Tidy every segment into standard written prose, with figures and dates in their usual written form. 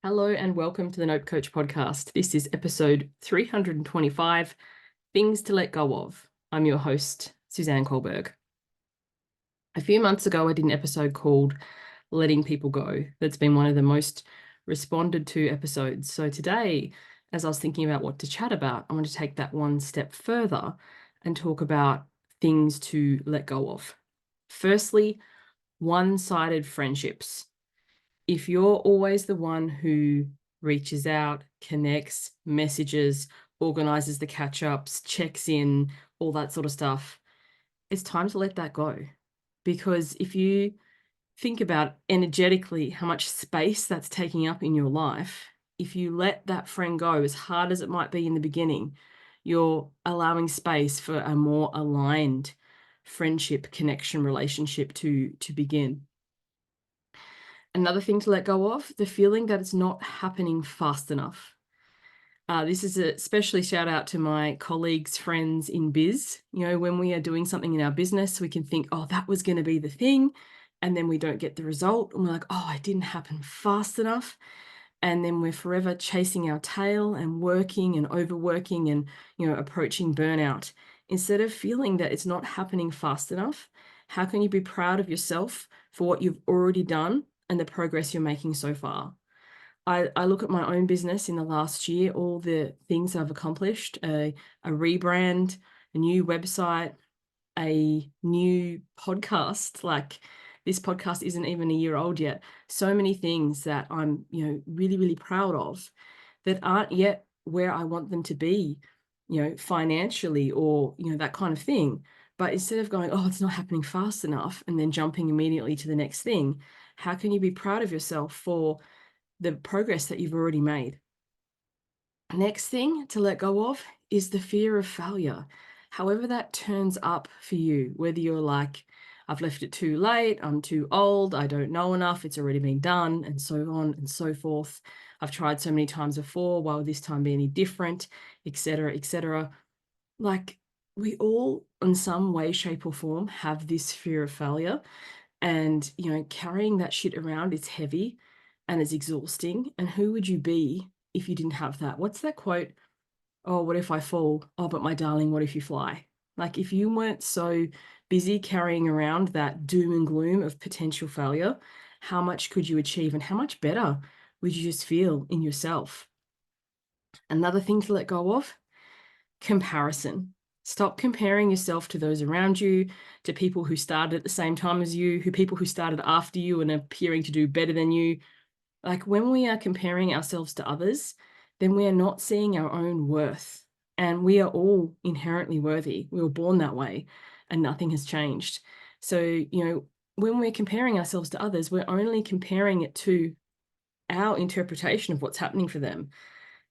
Hello and welcome to the Nope Coach podcast. This is episode 325, Things to Let Go of. I'm your host, Suzanne Kohlberg. A few months ago, I did an episode called Letting People Go. That's been one of the most responded to episodes. So today, as I was thinking about what to chat about, I want to take that one step further and talk about things to let go of. Firstly, one-sided friendships. If you're always the one who reaches out, connects, messages, organizes the catch-ups, checks in, all that sort of stuff, it's time to let that go. Because if you think about energetically how much space that's taking up in your life, if you let that friend go, as hard as it might be in the beginning, you're allowing space for a more aligned friendship, connection, relationship to begin. Another thing to let go of, the feeling that it's not happening fast enough. This is especially shout out to my colleagues, friends in biz. You know, when we are doing something in our business, we can think, oh, that was going to be the thing. And then we don't get the result. And we're like, oh, it didn't happen fast enough. And then we're forever chasing our tail and working and overworking and, approaching burnout. Instead of feeling that it's not happening fast enough, how can you be proud of yourself for what you've already done and the progress you're making so far? I look at my own business in the last year, all the things I've accomplished, a rebrand, a new website, a new podcast. Like, this podcast isn't even a year old yet. So many things that I'm, really, really proud of that aren't yet where I want them to be, financially or, that kind of thing. But instead of going, oh, it's not happening fast enough, and then jumping immediately to the next thing, how can you be proud of yourself for the progress that you've already made? Next thing to let go of is the fear of failure. However that turns up for you, whether you're like, I've left it too late, I'm too old, I don't know enough, it's already been done, and so on and so forth. I've tried so many times before, why would this time be any different, etc., etc. Like, we all, in some way, shape, or form, have this fear of failure. And, carrying that shit around is heavy and it's exhausting. And who would you be if you didn't have that? What's that quote? Oh, what if I fall? Oh, but my darling, what if you fly? Like, if you weren't so busy carrying around that doom and gloom of potential failure, how much could you achieve and how much better would you just feel in yourself? Another thing to let go of, comparison. Stop comparing yourself to those around you, to people who started at the same time as you, people who started after you and are appearing to do better than you. Like, when we are comparing ourselves to others, then we are not seeing our own worth. And we are all inherently worthy. We were born that way and nothing has changed. So, when we're comparing ourselves to others, we're only comparing it to our interpretation of what's happening for them,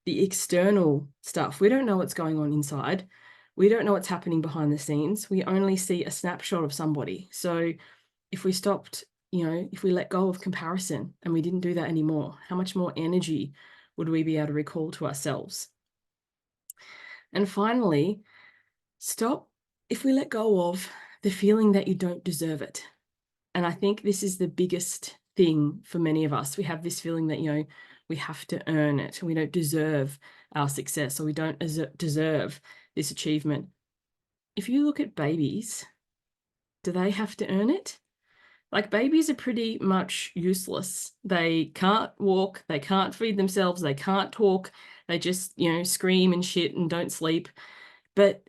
the external stuff. We don't know what's going on inside. We don't know what's happening behind the scenes. We only see a snapshot of somebody. So if we stopped, if we let go of comparison and we didn't do that anymore, how much more energy would we be able to recall to ourselves? And finally, stop if we let go of the feeling that you don't deserve it. And I think this is the biggest thing for many of us. We have this feeling that, we have to earn it. We don't deserve our success, or we don't deserve this achievement. If you look at babies, do they have to earn it? Like, babies are pretty much useless. They can't walk, they can't feed themselves, they can't talk, they just, scream and shit and don't sleep. But,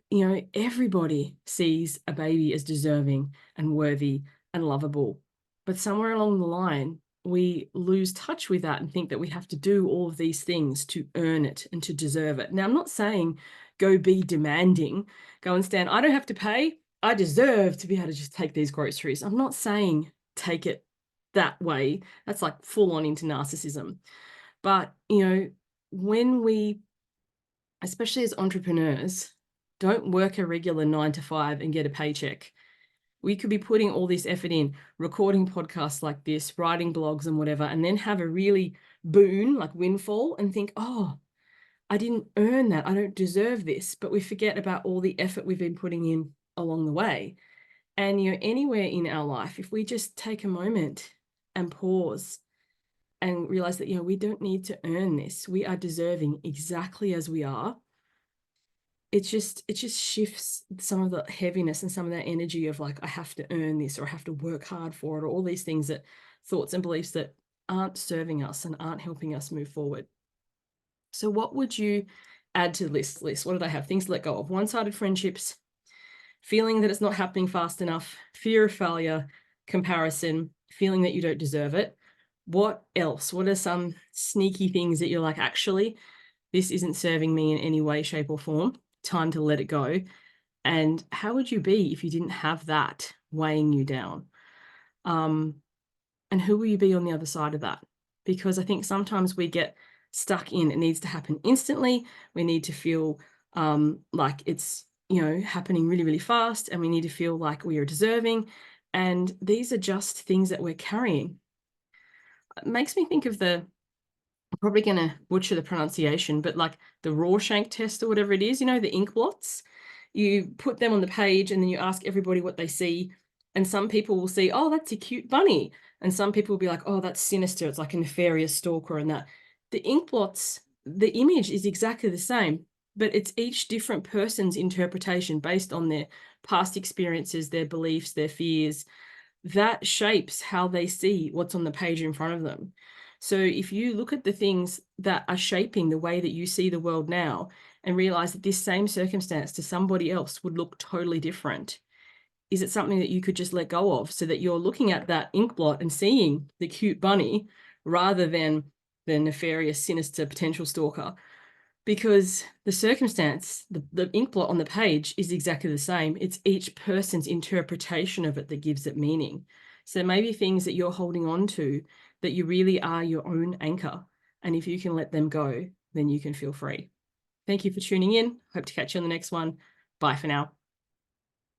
everybody sees a baby as deserving and worthy and lovable. But somewhere along the line, we lose touch with that and think that we have to do all of these things to earn it and to deserve it. Now, I'm not saying go be demanding, go and stand, I don't have to pay, I deserve to be able to just take these groceries. I'm not saying take it that way. That's like full on into narcissism. But, when we, especially as entrepreneurs, don't work a regular 9 to 5 and get a paycheck. We could be putting all this effort in, recording podcasts like this, writing blogs and whatever, and then have a really boon, like windfall, and think, oh, I didn't earn that. I don't deserve this. But we forget about all the effort we've been putting in along the way. And, anywhere in our life, if we just take a moment and pause and realize that, we don't need to earn this. We are deserving exactly as we are. It just shifts some of the heaviness and some of that energy of like, I have to earn this, or I have to work hard for it, or all these things, that thoughts and beliefs that aren't serving us and aren't helping us move forward. So what would you add to the list? What did I have? Things to let go of: one-sided friendships, feeling that it's not happening fast enough, fear of failure, comparison, feeling that you don't deserve it. What else? What are some sneaky things that you're like, actually, this isn't serving me in any way, shape, or form? Time to let it go. And how would you be if you didn't have that weighing you down? And who will you be on the other side of that? Because I think sometimes we get stuck in, it needs to happen instantly. We need to feel like it's, happening really, really fast, and we need to feel like we are deserving. And these are just things that we're carrying. It makes me think of I'm probably going to butcher the pronunciation, but like the Rorschach test or whatever it is, the ink blots. You put them on the page and then you ask everybody what they see. And some people will see, oh, that's a cute bunny. And some people will be like, oh, that's sinister. It's like a nefarious stalker and that. The ink blots, the image is exactly the same, but it's each different person's interpretation based on their past experiences, their beliefs, their fears. That shapes how they see what's on the page in front of them. So if you look at the things that are shaping the way that you see the world now and realize that this same circumstance to somebody else would look totally different, is it something that you could just let go of, so that you're looking at that ink blot and seeing the cute bunny rather than the nefarious, sinister potential stalker? Because the circumstance, the ink blot on the page is exactly the same. It's each person's interpretation of it that gives it meaning. So maybe things that you're holding on to, that you really are your own anchor. And if you can let them go, then you can feel free. Thank you for tuning in. Hope to catch you on the next one. Bye for now.